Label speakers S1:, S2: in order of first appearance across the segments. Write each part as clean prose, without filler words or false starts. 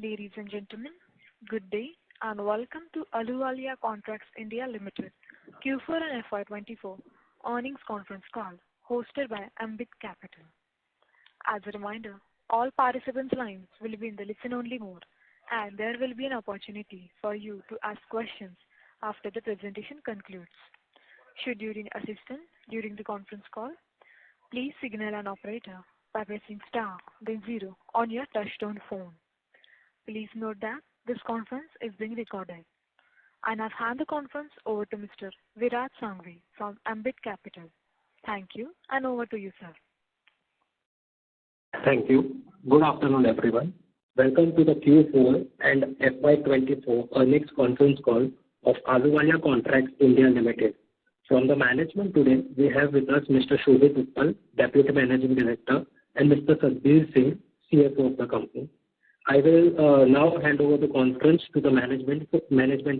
S1: Ladies and gentlemen, good day and welcome to Ahluwalia Contracts India Limited Q4 and FY24 earnings conference call hosted by Ambit Capital. As a reminder, all participants' lines will be in the listen-only mode and there will be an opportunity for you to ask questions after the presentation concludes. Should you need assistance during the conference call, please signal an operator by pressing star then 0 on your touchtone phone. Please note that this conference is being recorded. And I've handed the conference over to Mr. Virat Sangvi from Ambit Capital. Thank you and over to you, sir.
S2: Thank you. Good afternoon, everyone. Welcome to the Q4 and FY24 earnings conference call of Ahluwalia Contracts India Limited. From the management today, we have with us Mr. Shobhit Uppal, Deputy Managing Director, and Mr. Satbeer Singh, CFO of the company. I will now hand over the conference to the management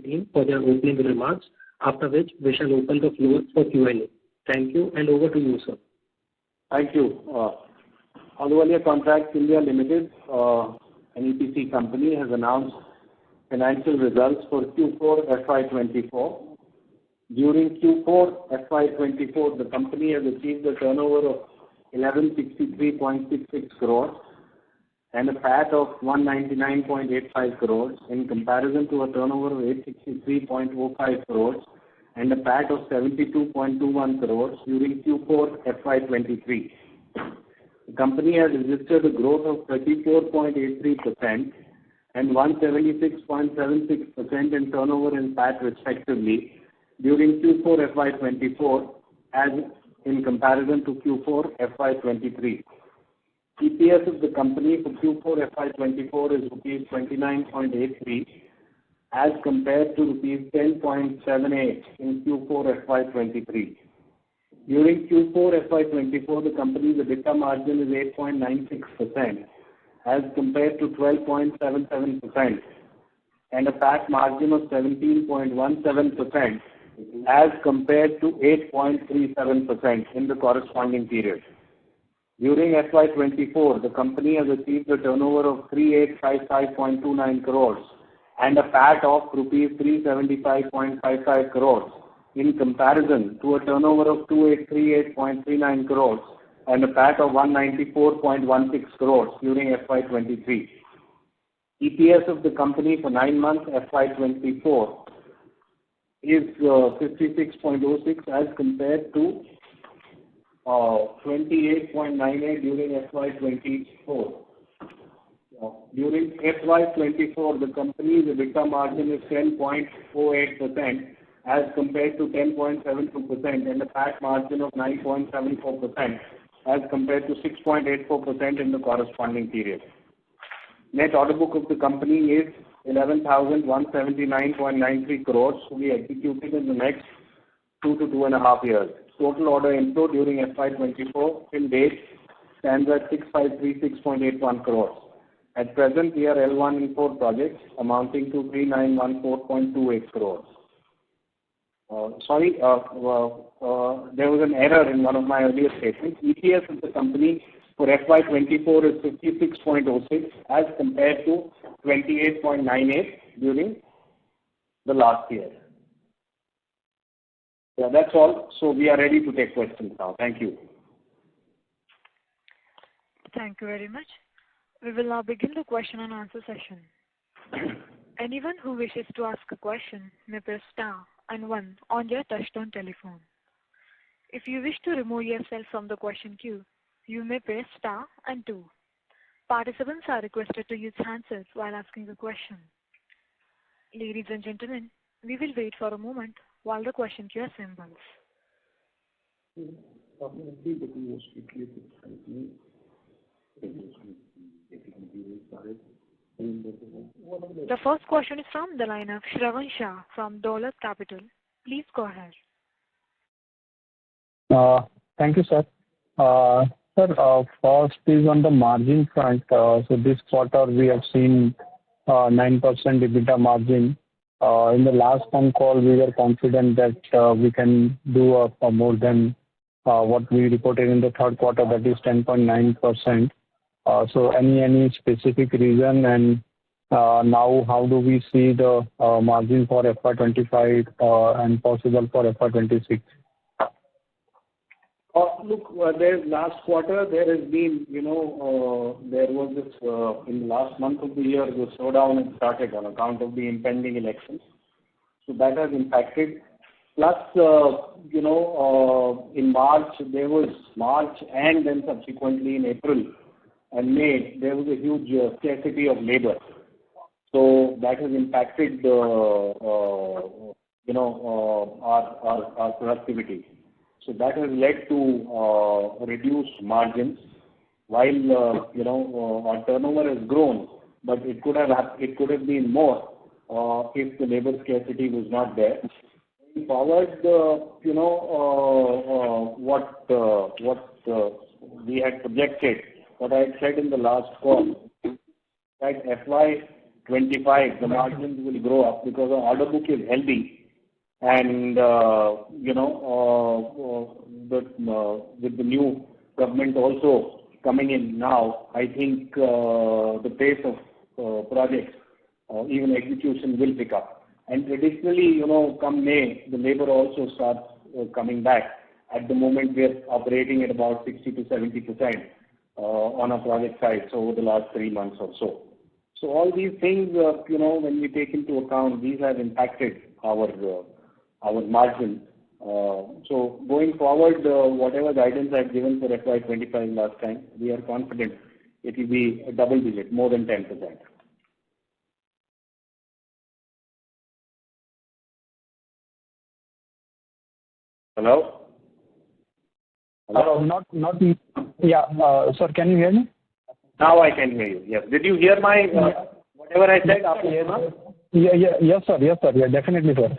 S2: team for their opening remarks, after which we shall open the floor for Q&A. Thank you and over to you, sir.
S3: Thank you. Ahluwalia Contracts India Limited, an EPC company, has announced financial results for Q4 FY24. During Q4 FY24, the company has achieved a turnover of 1163.66 crores and a PAT of 199.85 crores in comparison to a turnover of 863.05 crores and a PAT of 72.21 crores during Q4 FY23. The company has registered a growth of 34.83% and 176.76% in turnover and PAT respectively during Q4 FY24 as in comparison to Q4 FY23. EPS of the company for Q4 FY24 is rupees 29.83 as compared to rupees 10.78 in Q4 FY23. During Q4 FY24, the company's EBITDA margin is 8.96% as compared to 12.77% and a PAT margin of 17.17% as compared to 8.37% in the corresponding period. During FY24, the company has achieved a turnover of 3855.29 crores and a PAT of rupees 375.55 crores in comparison to a turnover of 2838.39 crores and a PAT of 194.16 crores during FY23. EPS of the company for 9 months FY24 is 56.06 as compared to 28.98 during FY24. During FY24, the company's EBITDA margin is 10.48% as compared to 10.72% and a PAT margin of 9.74% as compared to 6.84% in the corresponding period. Net order book of the company is 11,179.93 crores to be executed in the next 2 to 2.5 years. Total order inflow during FY24 till date stands at 6536.81 crores. At present, we are L1 in 4 projects amounting to 3914.28 crores. There was an error in one of my earlier statements. EPS of the company for FY24 is 56.06 as compared to 28.98 during the last year. Yeah, that's all. So we are ready to take questions now. Thank you.
S1: Thank you very much. We will now begin the question and answer session. Anyone who wishes to ask a question may press star and 1 on your touchtone telephone. If you wish to remove yourself from the question queue, you may press star and 2. Participants are requested to use handsets while asking a question. Ladies and gentlemen, we will wait for a moment while the question queue assembles. The first question is from the line of Shravan Shah from Dolat Capital. Please go ahead.
S4: Thank you, sir. Sir, first is on the margin front. So this quarter we have seen 9% EBITDA margin. In the last phone call, we were confident that we can do more than what we reported in the third quarter, that is 10.9%. So any specific reason, and Now, how do we see the margin for FY25 and possible for FY26?
S3: Look, there's last quarter, there has been, there was this, in the last month of the year, the slowdown had started on account of the impending elections. So that has impacted. Plus, in March, there was March and then subsequently in April and May, there was a huge scarcity of labor. So that has impacted, our productivity. So that has led to reduced margins. While our turnover has grown, but it could have been more if the labor scarcity was not there. Going forward, what we had projected, what I had said in the last call, that FY25 the margins will grow up because the order book is healthy. And, with the new government also coming in now, I think the pace of projects, even execution will pick up. And traditionally, come May, the labor also starts coming back. At the moment, we are operating at about 60 to 70% on a project side, so over the last 3 months or so. So all these things, when we take into account, these have impacted our margin. So going forward, whatever guidance I've given for FY25 last time, we are confident it will be a double digit, more than 10%. Hello?
S4: Sir, can you hear me?
S3: Now I can hear you. Yes. Did you hear my whatever I said after?
S4: Yes, sir. Yeah, definitely, sir.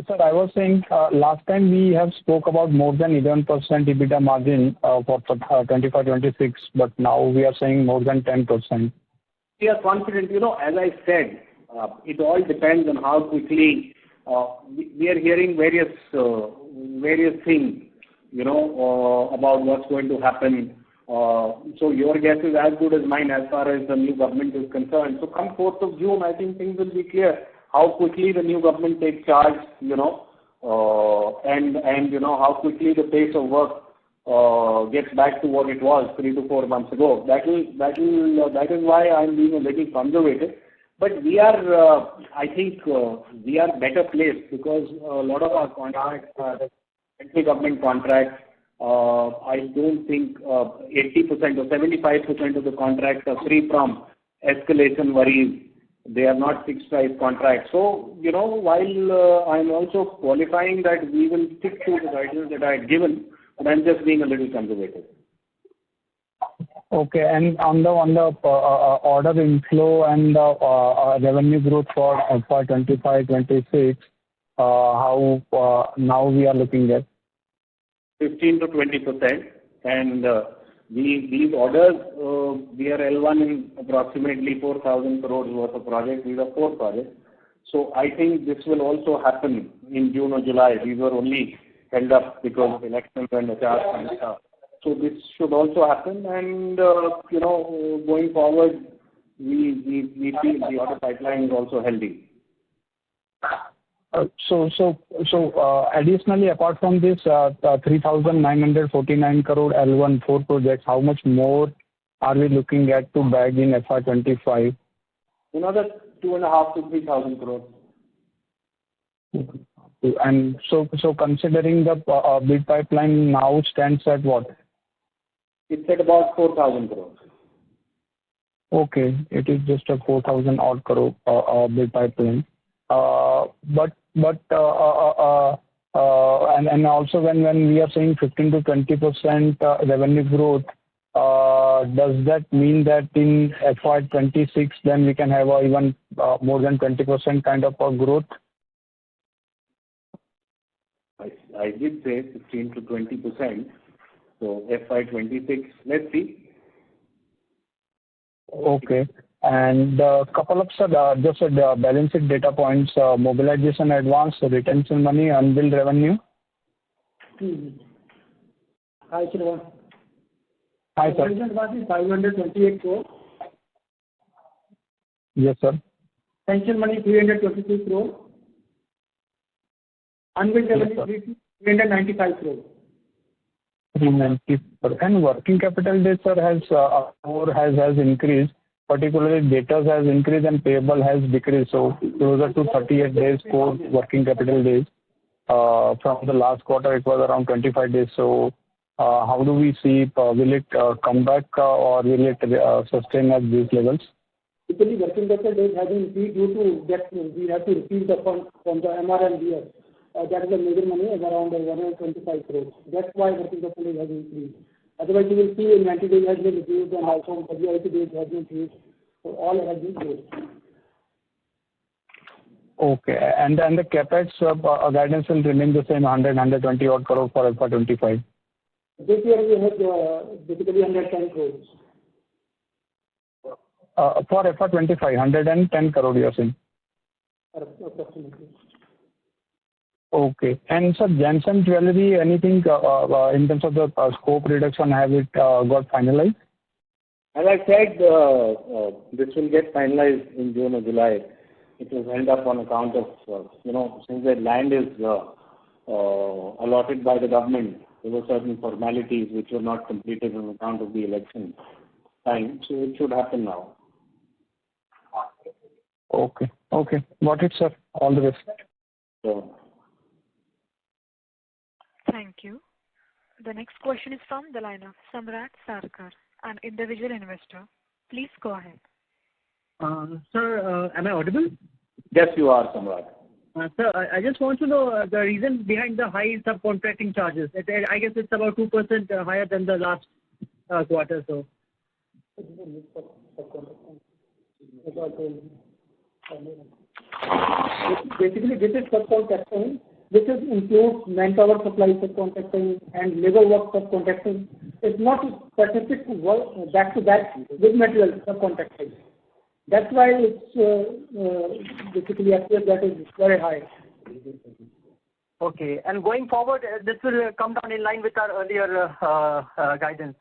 S4: Sir, I was saying last time we have spoke about more than 11% EBITDA margin for 25-26, but now we are saying more than 10%.
S3: We are confident. As I said, it all depends on how quickly we are hearing various things, about what's going to happen. So your guess is as good as mine as far as the new government is concerned. So come 4th of June, I think things will be clear. How quickly the new government takes charge, and how quickly the pace of work gets back to what it was 3 to 4 months ago. That is why I'm being a little conservative. But we are, I think, we are better placed because a lot of our contracts are central government contracts. I don't think 80% or 75% of the contracts are free from escalation worries. They are not fixed price contracts. So, while I'm also qualifying that we will stick to the guidance that I had given, but I'm just being a little conservative.
S4: Okay, and on the order inflow and revenue growth for FY25-26, how now we are looking at?
S3: 15 to 20%, and these orders, we are L1 in approximately 4,000 crores worth of projects. These are 4 projects. So I think this will also happen in June or July. These were only held up because of elections and HR and stuff. So this should also happen, and going forward, we feel the order pipeline is also healthy.
S4: So additionally, apart from this 3,949 crore L1 4 projects, how much more are we looking at to bag in FY25?
S3: Another 2,500 to 3,000 crores.
S4: And so considering the bid pipeline now stands at what?
S3: It's at about 4,000 crores.
S4: Okay, it is just a 4,000 odd crore bid pipeline. But and also when we are saying 15 to 20% revenue growth, does that mean that in FY26 then we can have even more than 20% kind of a growth?
S3: I did say 15 to 20%. So FY26, let's see.
S4: Okay. And a couple of just balance sheet data points, mobilization advance, retention money, unbilled revenue.
S5: Hi, Shrivan.
S4: Hi, sir.
S5: Mobilization advance is 528 crores.
S4: Yes, sir.
S5: Pension money 322 crore. Unbilled revenue 395 crore.
S4: 390 crore. And working capital days, sir, has increased. Particularly, debtors has increased and payable has decreased. So closer to 38 days core working capital days. From the last quarter, it was around 25 days. So how do we see? Will it come back or will it sustain at these levels?
S5: Typically, working capital days has increased due to that we have to receive the fund from the MRNDS. That is the major money of around 125 crores. That's why working capital days has increased. Otherwise, you will see in 90 days has been reduced and also WIP days has been increased. So all has been good.
S4: Okay. And the capex guidance will remain the same, 120 odd crore for FY25.
S5: This year we have basically 110 crores.
S4: For FY25, 110 crore you are saying?
S5: Approximately.
S4: Okay. And sir, Jansen Jewelry, anything in terms of the scope reduction, have it got finalized?
S3: As I said, this will get finalized in June or July. It was held up on account of, since the land is allotted by the government, there were certain formalities which were not completed on account of the election time. So it should happen now.
S4: Okay. Got it, sir. All the best.
S3: So,
S1: Thank you. The next question is from the line of Samrat Sarkar, an individual investor. Please go ahead.
S6: Sir, am I audible?
S3: yes, you are, Samrat.
S6: Sir, I just want to know the reason behind the high subcontracting charges. I guess it's about 2% higher than the last quarter. So.
S5: Basically, this is subcontracting. This includes manpower supply subcontracting and labor work subcontracting. It's not specific work back to back with material subcontracting. That's why it's basically appears that is very high.
S6: Okay. And going forward, this will come down in line with our earlier guidance.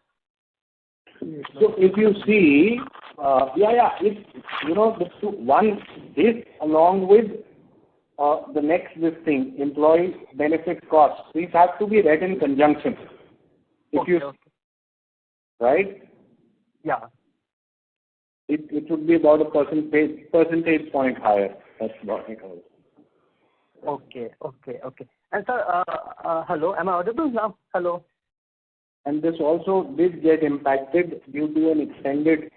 S3: So if you see, this along with the next listing, employee benefit costs, these have to be read in conjunction.
S6: Okay.
S3: Right?
S6: Yeah.
S3: It would be about a percentage point higher. That's what it was.
S6: Okay. And sir, hello, am I audible now? Hello.
S3: And this also did get impacted due to an extended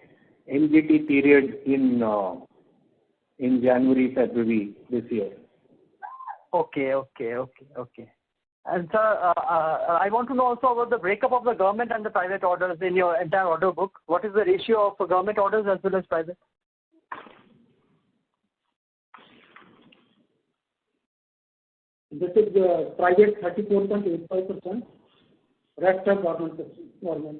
S3: NGT period in January, February this year.
S6: Okay. And sir, I want to know also about the breakup of the government and the private orders in your entire order book. What is the ratio of government orders as well as private?
S5: This is private 34.85%. Rest of government.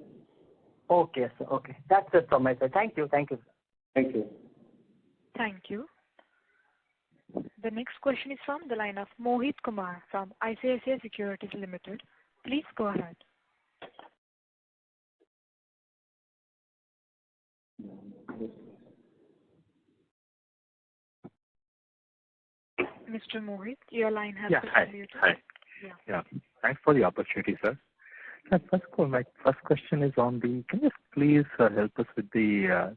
S6: Okay, sir. Okay. That's it from my side. Thank you.
S3: Thank you.
S1: Thank you. The next question is from the line of Mohit Kumar from ICICI Securities Limited. Please go ahead. Mr. Mohit, your line has been unmuted.
S7: Hi. Yeah. Thanks for the opportunity, sir. My first question is on the. Can you please help us with the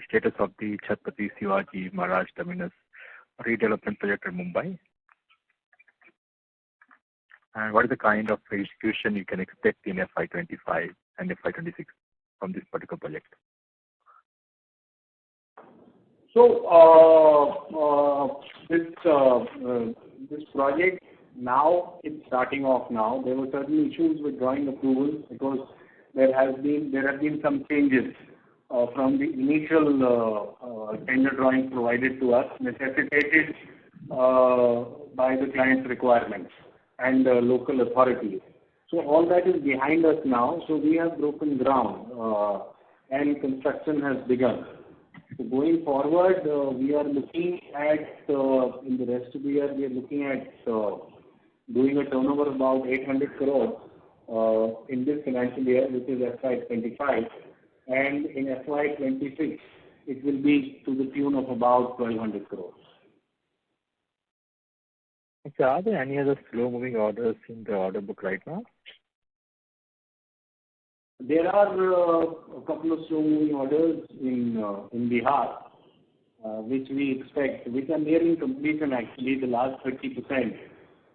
S7: status of the Chhatrapati Shivaji Maharaj Terminus redevelopment project in Mumbai? And what is the kind of execution you can expect in FY25 and FY26 from this particular project?
S3: So this project now it's starting off now. There were certain issues with drawing approvals because there have been some changes from the initial tender drawing provided to us, necessitated by the client's requirements and local authorities. So all that is behind us now. So we have broken ground and construction has begun. So going forward, we are looking at in the rest of the year, we are looking at doing a turnover of about 800 crore in this financial year, which is FY25, and in FY26, it will be to the tune of about 1,200 crores.
S7: Okay, are there any other slow-moving orders in the order book right now?
S3: There are a couple of slow-moving orders in Bihar, which we expect, which are nearing completion actually. The last 30%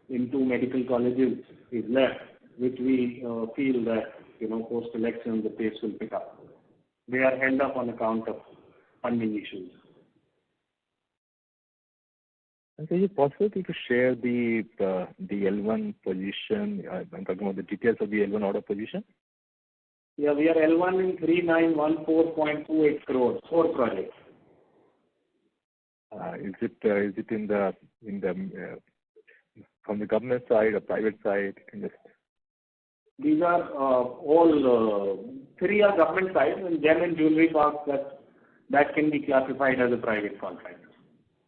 S3: in 2 medical colleges is left, which we feel that, post-election the pace will pick up. They are held up on account of funding issues.
S7: And is it possible to share the L1 position? I'm talking about the details of the L1 order position.
S3: Yeah, we are L1 in 3914.28 crores, 4 projects.
S7: Is it in the from the government side or private side?
S3: These are all 3 are government side, and gem and jewelry parks that can be classified as a private contract.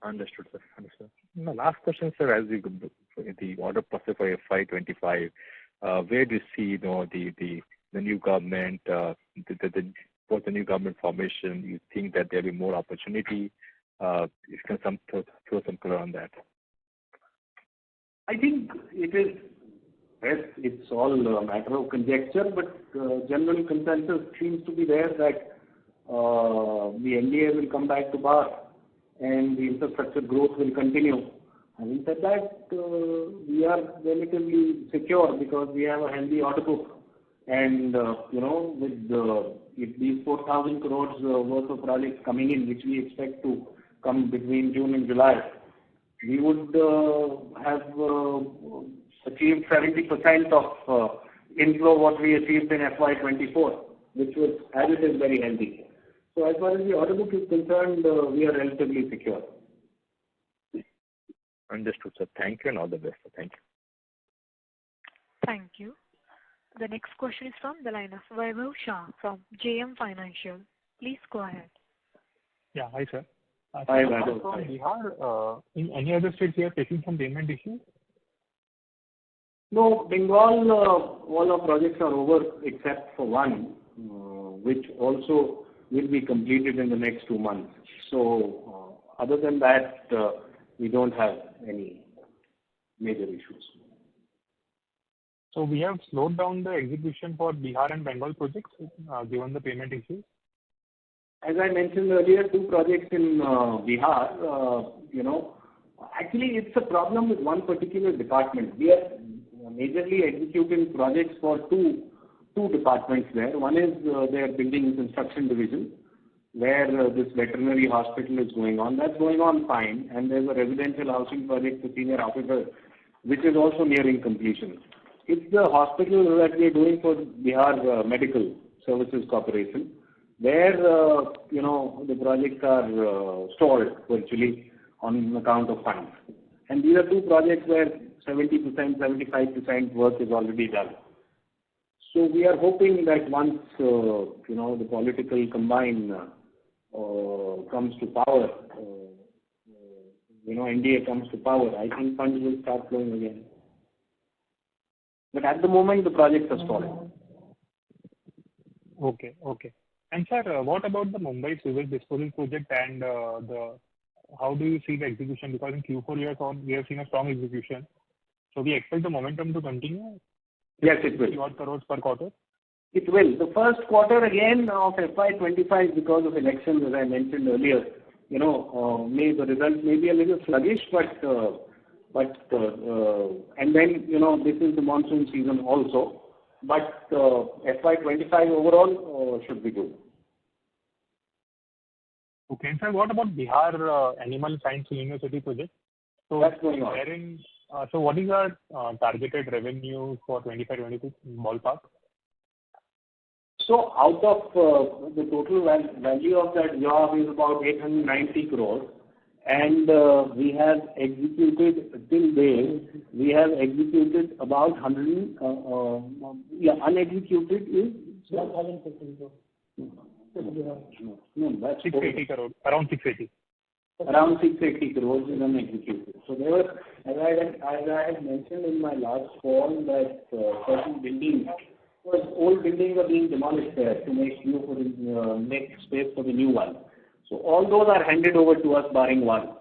S7: Understood, sir. Understood. My last question, sir, as we go the order process for FY25, where do you see the new government, post the new government formation? You think that there will be more opportunity? If you can throw some color on that.
S3: I think it's all a matter of conjecture, but general consensus seems to be there that the NDA will come back to power and the infrastructure growth will continue. Having said that, we are relatively secure because we have a healthy order book, and with these 4,000 crores worth of projects coming in, which we expect to come between June and July, we would have achieved 70% of inflow what we achieved in FY24, which was, as it is, very healthy. So as far as the order book is concerned, we are relatively secure.
S7: Understood, sir. Thank you and all the best, sir. Thank you.
S1: Thank you. The next question is from the line of Vaibhav Shah from JM Financial. Please go ahead.
S8: Yeah, hi, sir.
S3: Hi, Vaibhav.
S8: From Bihar, in any other states you are facing some payment issues?
S3: No, Bengal, all our projects are over except for one, which also will be completed in the next 2 months. So, other than that, we don't have any major issues.
S8: So we have slowed down the execution for Bihar and Bengal projects, given the payment issues?
S3: As I mentioned earlier, 2 projects in Bihar, actually it's a problem with one particular department. We are majorly executing projects for two departments there. One is their building and construction division, where this veterinary hospital is going on. That's going on fine. And there's a residential housing project for senior officers, which is also nearing completion. It's the hospital that we are doing for Bihar Medical Services Corporation, where, the projects are stalled virtually on account of funds. And these are 2 projects where 70%, 75% work is already done. So we are hoping that once, the political combine comes to power, NDA comes to power, I think funds will start flowing again. But at the moment, the projects are stalled.
S8: Okay. And sir, what about the Mumbai sewage disposal project and how do you see the execution? Because in Q4 we have seen a strong execution. So we expect the momentum to continue?
S3: Yes, it will.
S8: 50 crores per quarter?
S3: It will. The first quarter again of FY25, because of elections, as I mentioned earlier, the results may be a little sluggish, and then, this is the monsoon season also. But FY25 overall should be good.
S8: Okay. And sir, what about Bihar Animal Science University project? So
S3: that's going on.
S8: So what is our targeted revenue for 25-26 ballpark?
S3: So out of the total value of that job is about 890 crores. And we have executed till date, about 100, unexecuted is 1,015 crores. No, that's
S8: 680 crores, around 680.
S3: Around 680 crores is unexecuted. So there was, as I had mentioned in my last call, that certain buildings, old buildings are being demolished there to make space for the new one. So all those are handed over to us barring one.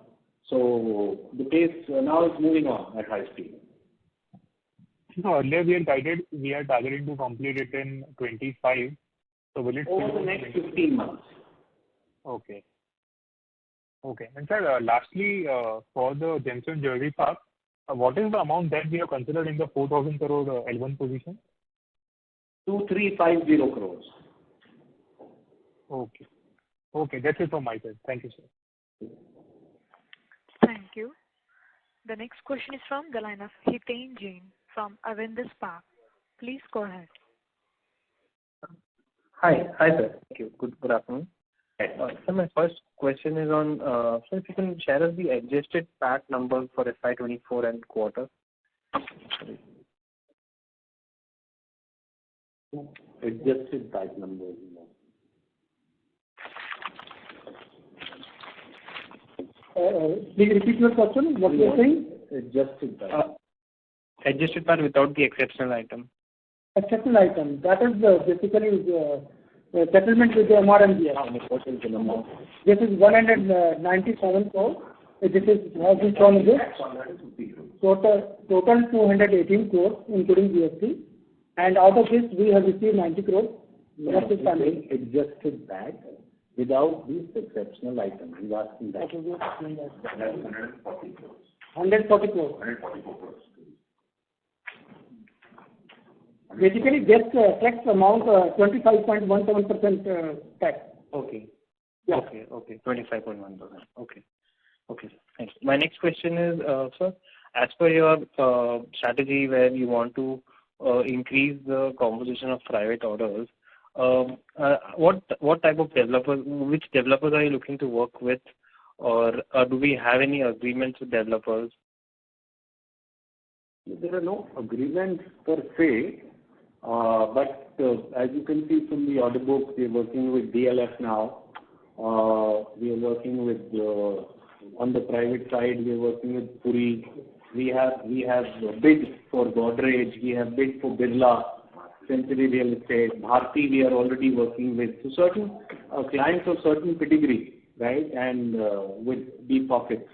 S3: So the case now is moving on at high speed.
S8: So earlier we are targeting to complete it in 25. So will it
S3: over the next 15 months?
S8: Okay. And sir, lastly, for the Gemstone Jewelry Park, what is the amount that we have considered in the 4,000 crore L1 position?
S3: 2,350 crores.
S8: Okay, that's it from my side. Thank you, sir.
S1: Thank you. The next question is from the line of Hiten Jain from Avendus Spark. Please go ahead.
S9: Hi, sir. Thank you. Good afternoon. So my first question is on, so if you can share us the adjusted PAT number for FY24 and quarter.
S3: Adjusted PAT number.
S5: Please repeat your question. What you are saying?
S3: Adjusted PAT.
S9: Adjusted PAT without the exceptional item.
S5: Exceptional item. That is basically settlement with the MRMDS.
S3: What is the amount?
S5: This is 197 crore. This is has been shown in this. Total 218 crores, including GST. And out of this, we have received 90 crores. That is standing.
S3: Adjusted PAT without these exceptional items. He's asking that.
S5: 140 crores. 144 crores. Basically, this tax amount 25.17% tax.
S9: Okay.
S5: Yeah.
S9: Okay. 25.1%. Okay. Thanks. My next question is, sir, as per your strategy where you want to increase the composition of private orders, what type of developers, which developers are you looking to work with, or do we have any agreements with developers?
S3: There are no agreements per se, but as you can see from the order book, we are working with DLF now. We are working with on the private side. We are working with Puri. We have bid for Godrej. We have bid for Birla, Century Real Estate, Bharti. We are already working with certain clients of certain pedigree, right? And with deep pockets,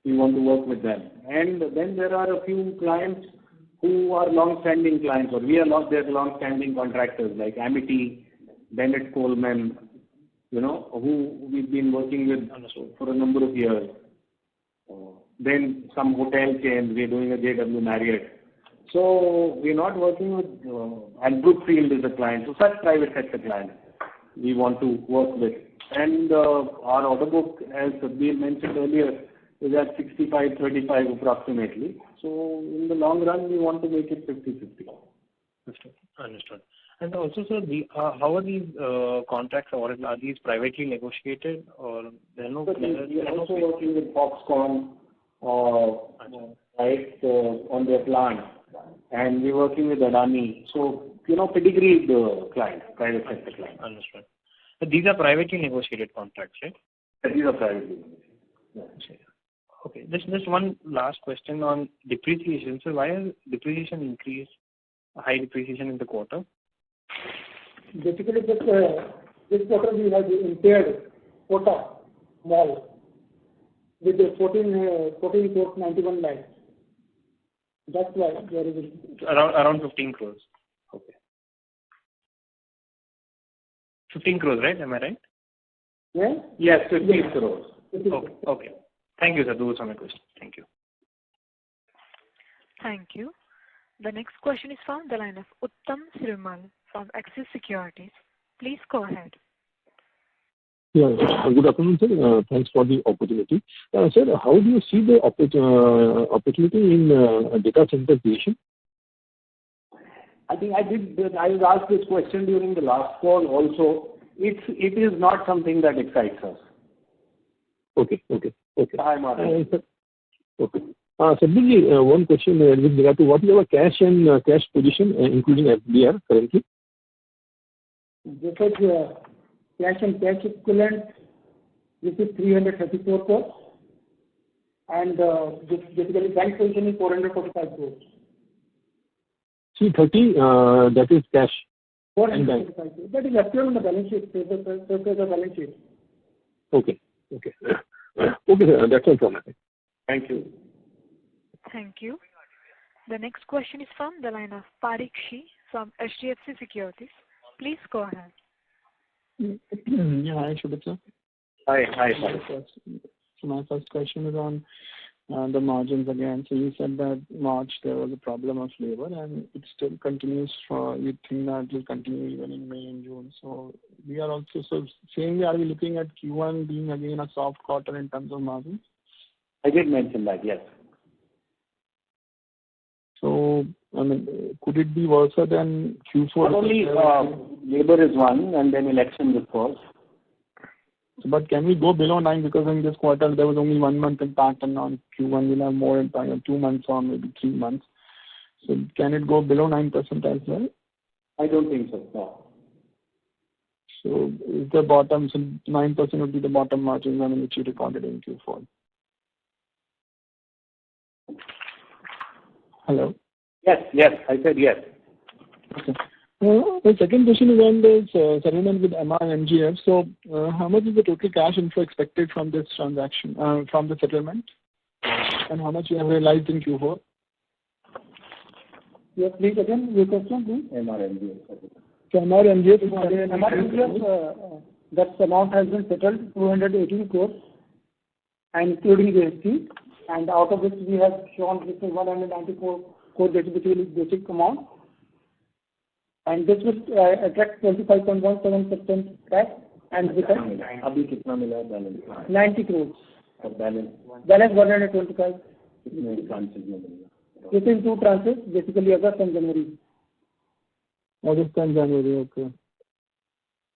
S3: we want to work with them. And then there are a few clients who are long-standing clients, or we are not their long-standing contractors, like Amity, Bennett Coleman, who we've been working with for a number of years. Then some hotel chains, we're doing a JW Marriott. So we're not working with, and Brookfield is a client. So such private sector clients we want to work with. And our order book, as Sabir mentioned earlier, is at 65-35 approximately. So in the long run, we want to make it 50-50.
S9: Understood. And also, sir, how are these contracts awarded? Are these privately negotiated, or there are no?
S3: We are also working with Foxconn, right, on their plant, and we're working with Adani. So pedigreed clients, private sector clients.
S9: Understood. But these are privately negotiated contracts, right?
S3: These are privately negotiated.
S9: Yeah. Okay. Just one last question on depreciation. So why has depreciation increased? High depreciation in the quarter?
S5: Basically, this quarter we have impaired Kota Mall with the 14 crores 91 lakhs. That's why there is
S9: around 15 crores. Okay. 15 crores, right? Am I right?
S5: Yeah?
S3: Yes, 15 crores.
S9: Okay. Thank you, sir. Those are my questions. Thank you.
S1: Thank you. The next question is from the line of Uttam Srimal from Axis Securities. Please go ahead.
S10: Yeah. Good afternoon, sir. Thanks for the opportunity. Sir, how do you see the opportunity in data center creation?
S3: I think I was asked this question during the last call also. It is not something that excites us.
S10: Okay.
S3: Hi, Maharaj.
S10: Okay. Sabir, one question with regard to what is our cash and cash position, including FDR currently?
S5: This is cash and cash equivalent. This is 334 crores. And this basically bank position is 445 crores.
S10: 330, that is cash.
S5: 445 crores. That is actually on the balance sheet. The balance sheet.
S10: Okay. Okay, sir. That's all from my side. Thank you.
S1: Thank you. The next question is from the line of Parikshi from HDFC Securities. Please go ahead.
S11: Yeah, hi, Shubhit sir.
S3: Hi.
S11: So my first question is on the margins again. So you said that March there was a problem of labor and it still continues you think that it will continue even in May and June. So we are also, saying are we looking at Q1 being again a soft quarter in terms of margins?
S3: I did mention that, yes.
S11: So, I mean, could it be worse than Q4?
S3: Not only labor is one and then elections, of course.
S11: But can we go below 9 because in this quarter there was only 1 month impact and on Q1 we'll have more impact, 2 months or maybe 3 months. So can it go below 9% as well?
S3: I don't think so, no.
S11: So is the bottom, so 9% would be the bottom margin which you recorded in Q4. Hello?
S3: Yes, I said yes.
S11: Okay. The second question is on this settlement with MRMGF. So how much is the total cash inflow expected from this transaction, from the settlement? And how much you have realized in Q4?
S5: Yes, please again, your question, please.
S3: MRMGF.
S11: So MRMGF,
S5: that amount has been settled, 218 crores, and including GST. And out of this, we have shown this is 194 crore basic amount. And this will attract 25.17% tax and return 90 crores. Balance 125. This is 2 tranches, basically August and January.
S11: August and January, okay.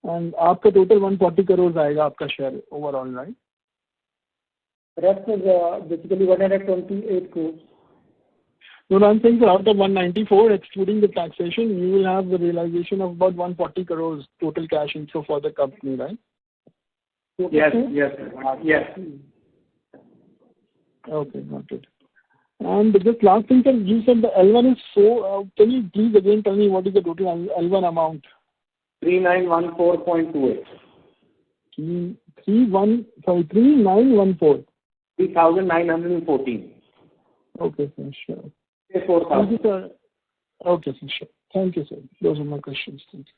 S11: And आपका total 140 crores आएगा आपका share overall, right?
S5: Rest is basically 128 crores.
S11: No, I'm saying out of 194, excluding the taxation, you will have the realization of about 140 crores total cash inflow for the company, right?
S3: Yes.
S11: Okay, got it. And just last thing, sir, you said the L1 is can you please again tell me what is the total L1 amount?
S3: 3914.28.
S11: 3914.
S3: 3,914.
S11: Okay, sir, sure.
S3: 4,000.
S11: Thank you, sir. Okay, sir, sure. Thank you, sir. Those are my questions. Thank you.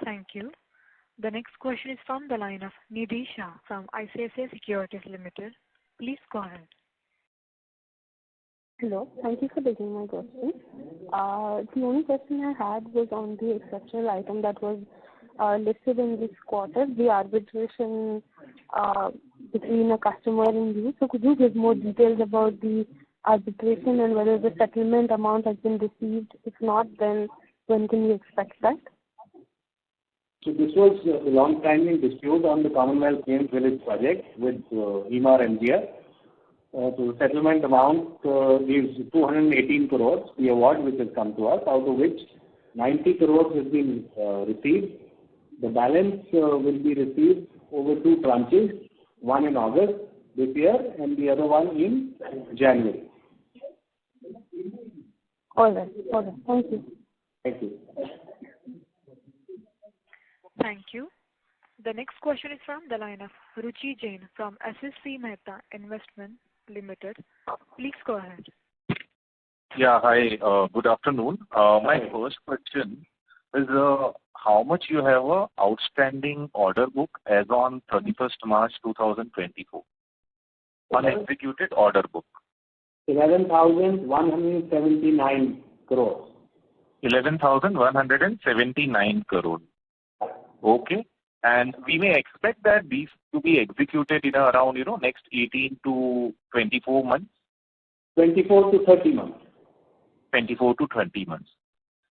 S1: Thank you. The next question is from the line of Nidhi Shah from ICICI Securities Limited. Please go ahead.
S12: Hello. Thank you for taking my question. The only question I had was on the exceptional item that was listed in this quarter, the arbitration between a customer and you. So could you give more details about the arbitration and whether the settlement amount has been received? If not, then when can you expect that?
S3: So this was a long-standing dispute on the Commonwealth Games Village project with MRMGF. So the settlement amount is 218 crores, the award which has come to us, out of which 90 crores has been received. The balance will be received over 2 tranches, one in August this year and the other one in January.
S12: All right. Thank you.
S3: Thank you.
S1: Thank you. The next question is from the line of Ruchi Jain from SSC Mehta Investment Limited. Please go ahead.
S13: Yeah, hi. Good afternoon. My first question is how much you have a outstanding order book as on 31st March 2024? Unexecuted order book.
S3: 11,179 crores.
S13: 11,179 crores. Okay. And we may expect that these to be executed in around, next 18 to 24 months?
S3: 24 to 30 months.
S13: 24 to 20 months.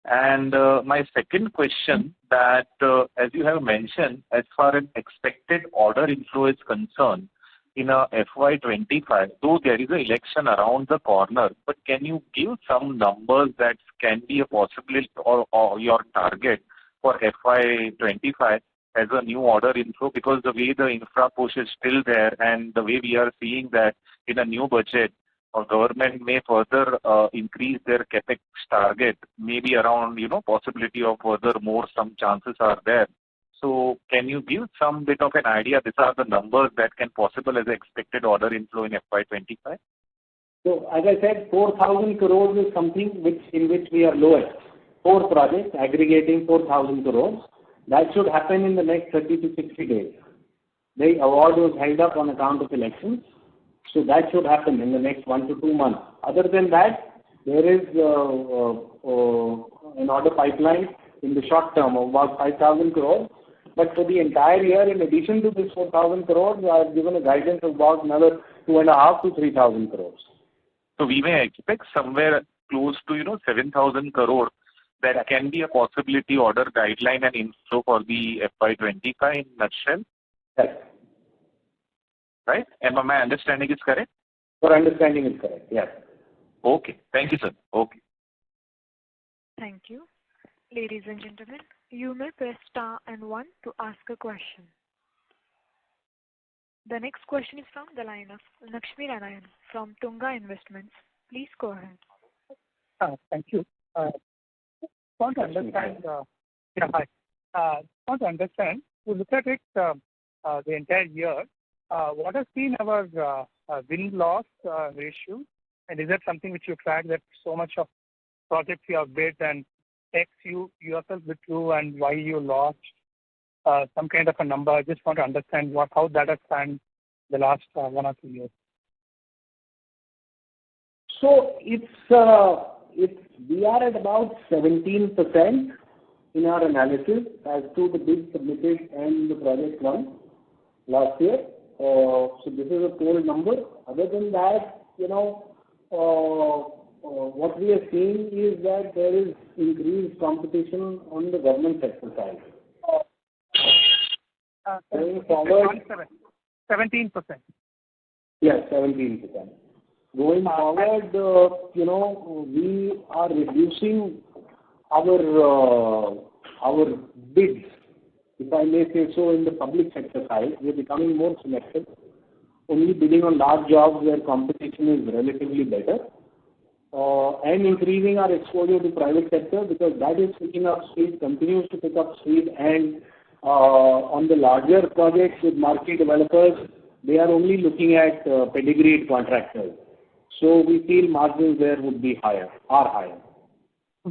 S13: And my second question that, as you have mentioned, as far as expected order inflow is concerned, in a FY25, though there is an election around the corner, but can you give some numbers that can be a possibility or your target for FY25 as a new order inflow? Because the way the infra push is still there and the way we are seeing that in a new budget, our government may further increase their capex target, maybe around, possibility of further more, some chances are there. So can you give some bit of an idea? These are the numbers that can possible as expected order inflow in FY25?
S3: So as I said, 4,000 crores is something in which we are lowest. 4 projects aggregating 4,000 crores. That should happen in the next 30 to 60 days. The award was held up on account of elections. So that should happen in the next 1 to 2 months. Other than that, there is an order pipeline in the short term of about 5,000 crores. But for the entire year, in addition to this 4,000 crores, I have given a guidance of about another 2,500 to 3,000 crores.
S13: So we may expect somewhere close to 7,000 crore that can be a possibility order guideline and inflow for the FY25 in nutshell.
S3: Yes.
S13: Right? And my understanding is correct?
S3: Your understanding is correct, yes.
S13: Okay. Thank you, sir. Okay.
S1: Thank you. Ladies and gentlemen, you may press star and 1 to ask a question. The next question is from the line of Lakshmi Narayan from Tunga Investments. Please go ahead.
S14: Thank you. Want to understand, want to understand, to look at it the entire year, what has been our win-loss ratio? And is that something which you track, that so much of projects you have bid and X you yourself withdrew and why you lost some kind of a number? I just want to understand how that has spanned the last 1 or 2 years.
S3: So we are at about 17% in our analysis as to the bids submitted and the project won last year. So this is a cold number. Other than that, what we are seeing is that there is increased competition on the government sector side. Going forward,
S14: 17%.
S3: Yes, 17%. Going forward, we are reducing our bids, if I may say so, in the public sector side. We are becoming more selective, only bidding on large jobs where competition is relatively better, and increasing our exposure to private sector because that is picking up speed, continues to pick up speed, and on the larger projects with marquee developers, they are only looking at pedigreed contractors. So we feel margins there would be higher, are higher.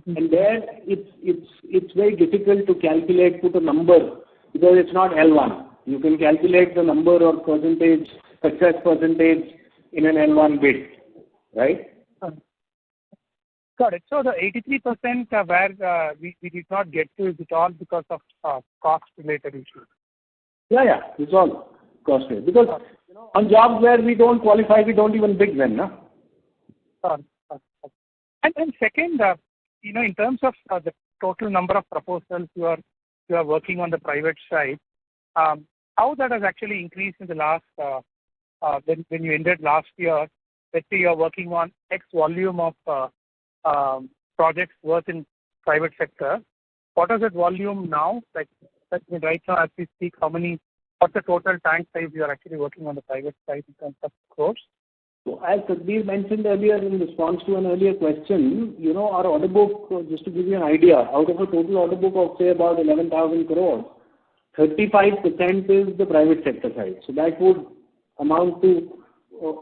S3: And there it's very difficult to calculate, put a number, because it's not L1. You can calculate the number or percentage, success percentage in an L1 bid, right?
S14: Got it. So the 83% where we did not get to, is it all because of cost-related issues?
S3: Yeah, it's all cost-related. Because on jobs where we don't qualify, we don't even bid then, no?
S14: And second, in terms of the total number of proposals you are working on the private side, how that has actually increased in the last, when you ended last year, let's say you are working on X volume of projects worth in private sector. What is that volume now? Like right now as we speak, what's the total tank size you are actually working on the private side in terms of crores?
S3: So as Sadhbir mentioned earlier in response to an earlier question, our order book, just to give you an idea, out of a total order book of say about 11,000 crores, 35% is the private sector side. So that would amount to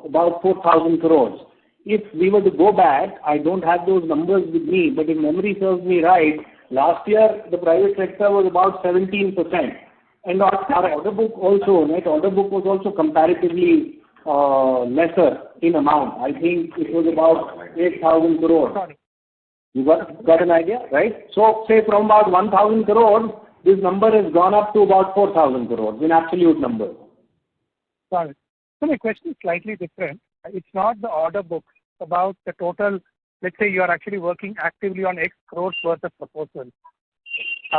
S3: about 4,000 crores. If we were to go back, I don't have those numbers with me, but if memory serves me right, last year the private sector was about 17%. And our order book also, net order book was also comparatively lesser in amount. I think it was about 8,000 crores. You got an idea, right? So say from about 1,000 crores, this number has gone up to about 4,000 crores in absolute numbers.
S14: Got it. So my question is slightly different. It's not the order book, it's about the total. Let's say you are actually working actively on X crores worth of proposals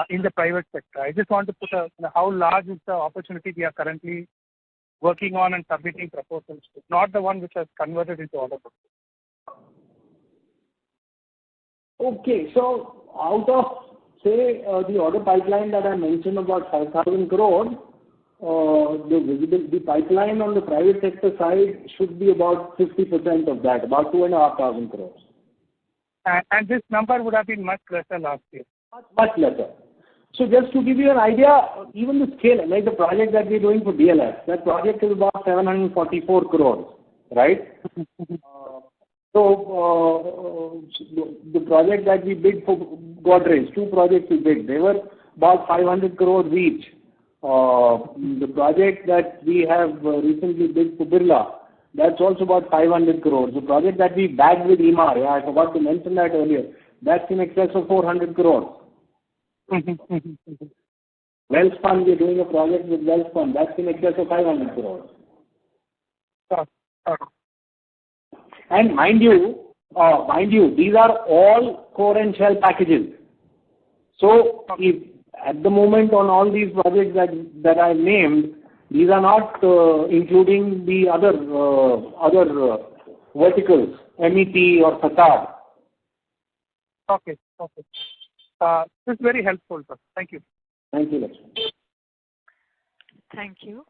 S14: in the private sector. I just want to put how large is the opportunity we are currently working on and submitting proposals to, not the one which has converted into order book.
S3: Okay, so out of, say, the order pipeline that I mentioned about 5,000 crores, the pipeline on the private sector side should be about 50% of that, about 2,500 crores.
S14: And this number would have been much lesser last year.
S3: Much lesser. So just to give you an idea, even the scale, like the project that we're doing for DLF, that project is about 744 crores, right? The project that we bid for Godrej, 2 projects we bid, they were about 500 crores each. The project that we have recently bid for Birla, that's also about 500 crores. The project that we bagged with EMAR, I forgot to mention that earlier, that's in excess of 400 crores. Welspun, we're doing a project with Welspun, that's in excess of 500 crores. And mind you, these are all core and shell packages. So if at the moment on all these projects that I named, these are not including the other verticals, MEP or facade.
S14: Okay. This is very helpful, sir. Thank you.
S3: Thank you, Lakshmi.
S1: Thank you.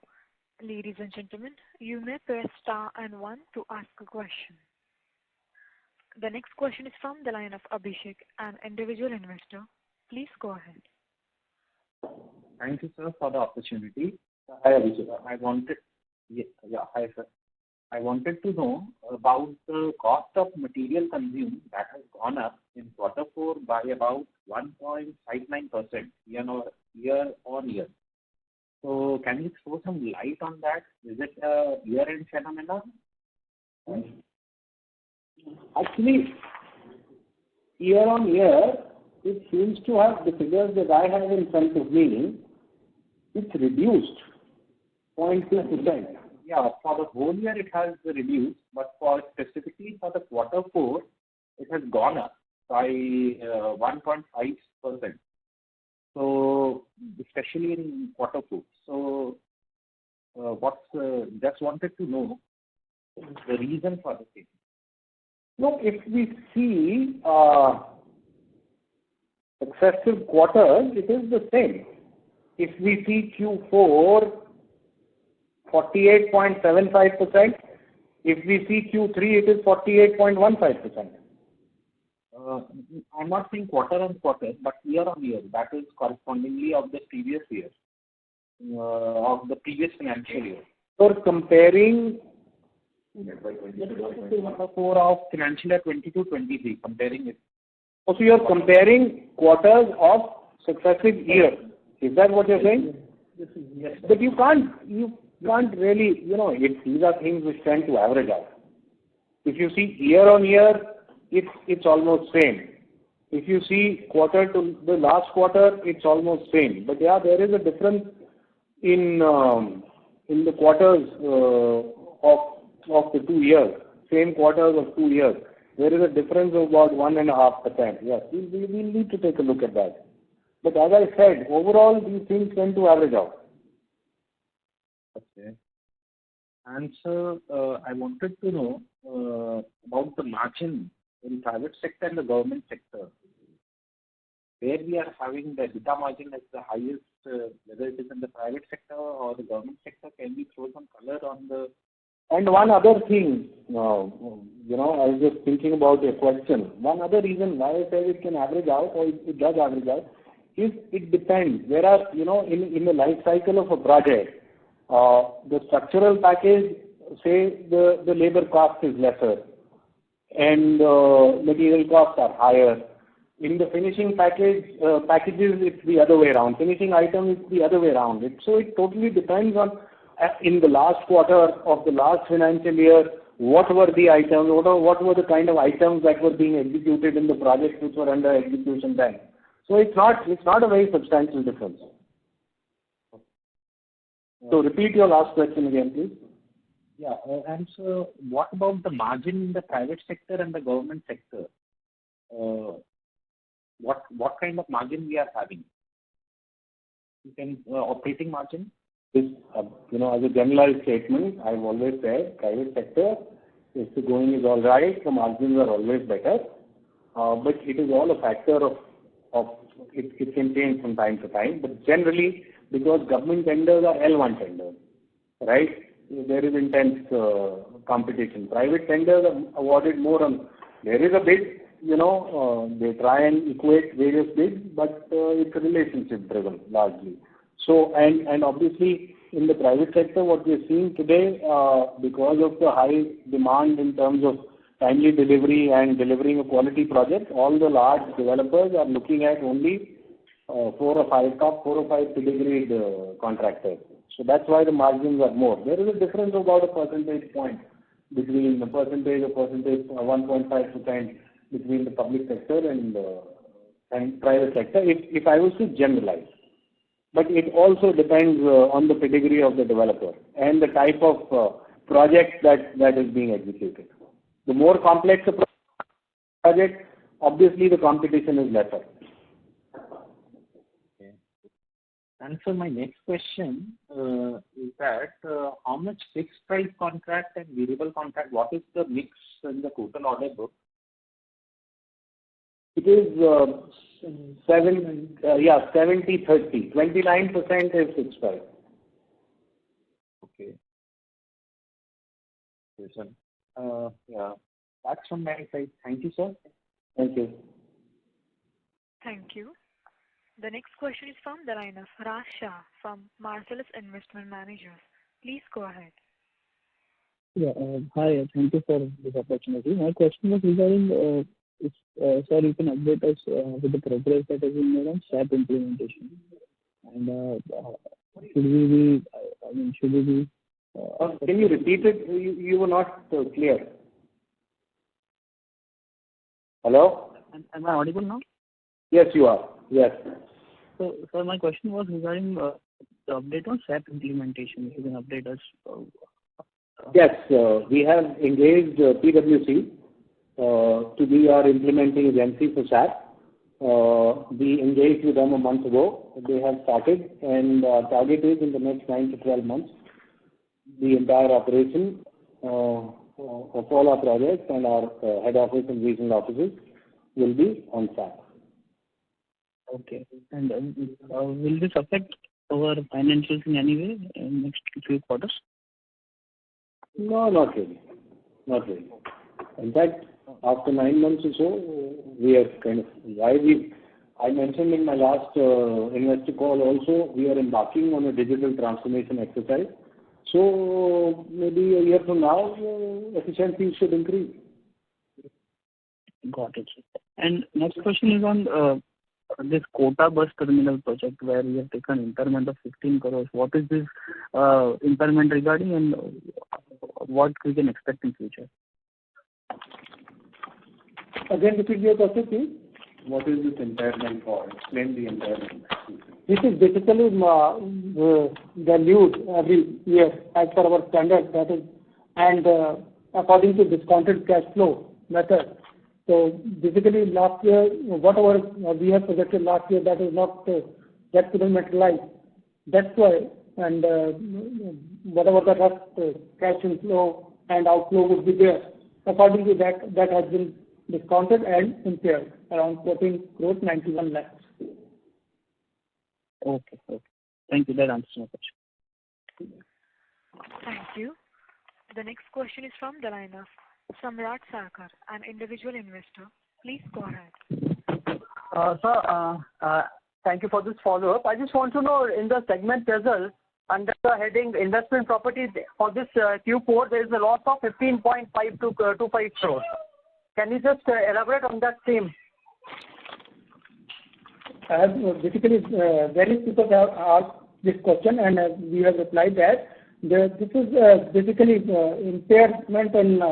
S1: Ladies and gentlemen, you may press star and 1 to ask a question. The next question is from the line of Abhishek, an individual investor. Please go ahead.
S13: Thank you, sir, for the opportunity.
S3: Hi, Abhishek.
S13: Hi, sir. I wanted to know about the cost of material consumed that has gone up in Q4 by about 1.59% year on year. So can you throw some light on that? Is it a year-end phenomenon?
S3: Actually, year on year, it seems to have, the figures that I have in front of me, it's reduced 0.2%.
S13: Yeah, for the whole year it has reduced, but specifically for the Q4, it has gone up by 1.5%. So, especially in Q4. So, just wanted to know the reason for the same.
S3: No, if we see successive quarters, it is the same. If we see Q4, 48.75%. If we see Q3, it is 48.15%.
S13: I'm not saying quarter on quarter, but year on year. That is correspondingly of the previous year, of the previous financial year.
S3: So comparing
S13: Q4 of financial year 22-23, comparing it.
S3: So you're comparing quarters of successive years. Is that what you're saying?
S13: Yes.
S3: But you can't really, these are things which tend to average out. If you see year on year, it's almost same. If you see quarter to the last quarter, it's almost same. But yeah, there is a difference in the quarters of the 2 years, same quarters of 2 years. There is a difference of about 1.5%. Yes, we need to take a look at that. But as I said, overall these things tend to average out.
S13: Okay. And so I wanted to know about the margin in private sector and the government sector, where we are having the EBITDA margin as the highest, whether it is in the private sector or the government sector. Can we throw some color on the?
S3: And one other thing, I was just thinking about your question. One other reason why I said it can average out, or it does average out, is it depends. There are, in the life cycle of a project, the structural package, say the labor cost is lesser and material costs are higher. In the finishing packages, it's the other way around. Finishing item is the other way around. So it totally depends on, in the last quarter of the last financial year, what were the items, what were the kind of items that were being executed in the projects which were under execution then. So it's not a very substantial difference. So repeat your last question again, please.
S13: Yeah, and so what about the margin in the private sector and the government sector? What kind of margin we are having? Operating margin?
S3: As a generalized statement, I've always said private sector, if the going is all right, the margins are always better. But it is all a factor of it can change from time to time. But generally, because government tenders are L1 tenders, right? There is intense competition. Private tenders are awarded more on, there is a bid, they try and equate various bids, but it's relationship driven largely. So, and obviously in the private sector, what we're seeing today, because of the high demand in terms of timely delivery and delivering a quality project, all the large developers are looking at only top 4 or 5 pedigreed contractors. So that's why the margins are more. There is a difference of about a percentage point between the percentage 1.5% between the public sector and private sector, if I was to generalize. But it also depends on the pedigree of the developer and the type of project that is being executed. The more complex a project, obviously the competition is lesser.
S13: And so my next question is that how much fixed price contract and variable contract, what is the mix in the total order book?
S3: It is 70-30. 29% is fixed price.
S13: Okay. Yes, sir. Yeah, that's from my side. Thank you, sir.
S3: Thank you.
S1: Thank you. The next question is from the line of Raj Shah from Marcellus Investment Managers. Please go ahead.
S15: Yeah, hi, thank you for this opportunity. My question was regarding if, sir, you can update us with the progress that has been made on SAP implementation. And should we be,
S3: can you repeat it? You were not clear. Hello?
S15: Am I audible now?
S3: Yes, you are. Yes.
S15: So, sir, my question was regarding the update on SAP implementation. If you can update us.
S3: Yes, we have engaged PwC to be our implementing agency for SAP. We engaged with them a month ago. They have started, and our target is in the next 9 to 12 months, the entire operation of all our projects and our head office and regional offices will be on SAP.
S15: Okay. And will this affect our financials in any way in next few quarters?
S3: No, not really. Not really. In fact, after 9 months or so, we are kind of, I mentioned in my last investor call also, we are embarking on a digital transformation exercise. So maybe a year from now, efficiency should increase.
S15: Got it. And next question is on this Kota bus terminal project where we have taken impairment of 15 crores. What is this impairment regarding, and what we can expect in future?
S5: Again, repeat your question, please.
S3: What is this impairment for? Explain the impairment.
S5: This is basically valued every year as per our standard, that is, and according to discounted cash flow method. So basically last year, whatever we have projected last year, that is not, that couldn't materialize. That's why, and whatever the rest cash inflow and outflow would be there. According to that, that has been discounted and impaired around 14 crores 91 lakhs.
S15: Okay. Thank you. That answers my question.
S1: Thank you. The next question is from the line of Samrat Sarkar, an individual investor. Please go ahead.
S6: Sir, thank you for this follow-up. I just want to know, in the segment results, under the heading investment properties for this Q4, there is a loss of 15.5225 crores. Can you just elaborate on that theme?
S5: Basically, various people have asked this question, and we have replied that this is basically impairment in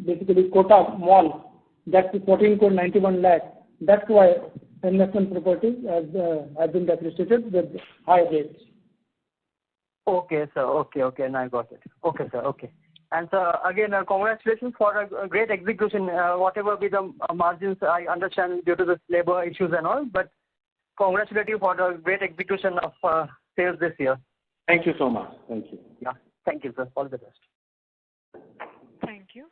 S5: basically Kota Mall. That's 14 crore 91 lakh. That's why investment properties have been depreciated with high rates.
S6: Okay, sir. Okay. Now I got it. Okay, sir. Okay. And sir, again, congratulations for a great execution. Whatever be the margins, I understand due to the labor issues and all, but congratulate you for the great execution of sales this year.
S3: Thank you so much. Thank you.
S6: Yeah. Thank you, sir. All the best.
S1: Thank you.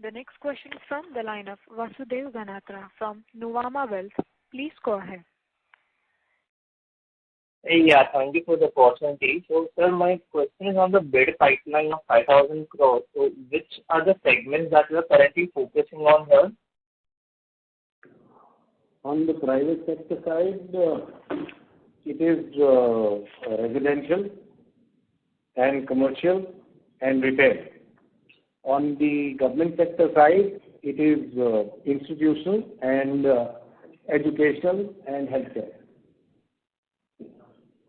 S1: The next question is from the line of Vasudev Ganatra from Nuvama Wealth. Please go ahead.
S16: Yeah, thank you for the opportunity. So, sir, my question is on the bid pipeline of 5,000 crores. So, which are the segments that you are currently focusing on here?
S3: On the private sector side, it is residential and commercial and retail. On the government sector side, it is institutional and educational and healthcare.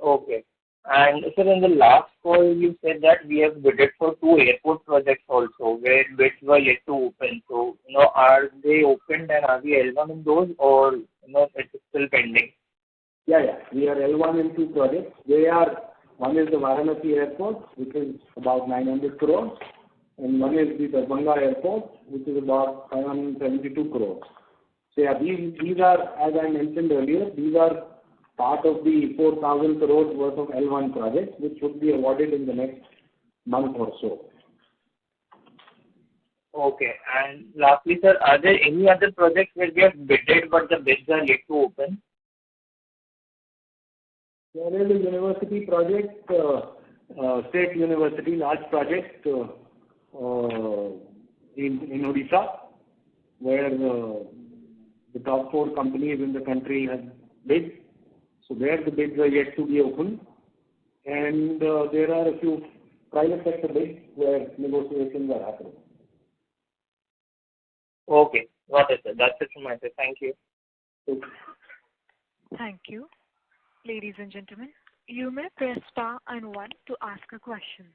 S16: Okay. And sir, in the last call, you said that we have bidded for 2 airport projects also, where bids were yet to open. So, are they opened and are we L1 in those, or it is still pending?
S3: Yeah. We are L1 in 2 projects. One is the Varanasi Airport, which is about 900 crores, and one is the Darbhanga Airport, which is about 572 crores. So yeah, these are, as I mentioned earlier, these are part of the 4,000 crores worth of L1 projects, which should be awarded in the next month or so.
S16: Okay. And lastly, sir, are there any other projects where we have bidded but the bids are yet to open?
S3: There is a university project, state university, large project in Odisha, where the top 4 companies in the country have bid. So there the bids are yet to be opened. And there are a few private sector bids where negotiations are happening.
S16: Okay. Got it, sir. That's it from my side. Thank you.
S1: Thank you. Ladies and gentlemen, you may press star and 1 to ask a question.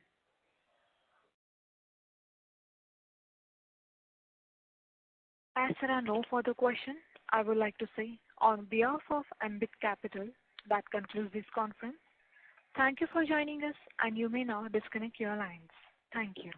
S1: As there are no further questions, I would like to say, on behalf of Ambit Capital, that concludes this conference. Thank you for joining us, and you may now disconnect your lines. Thank you.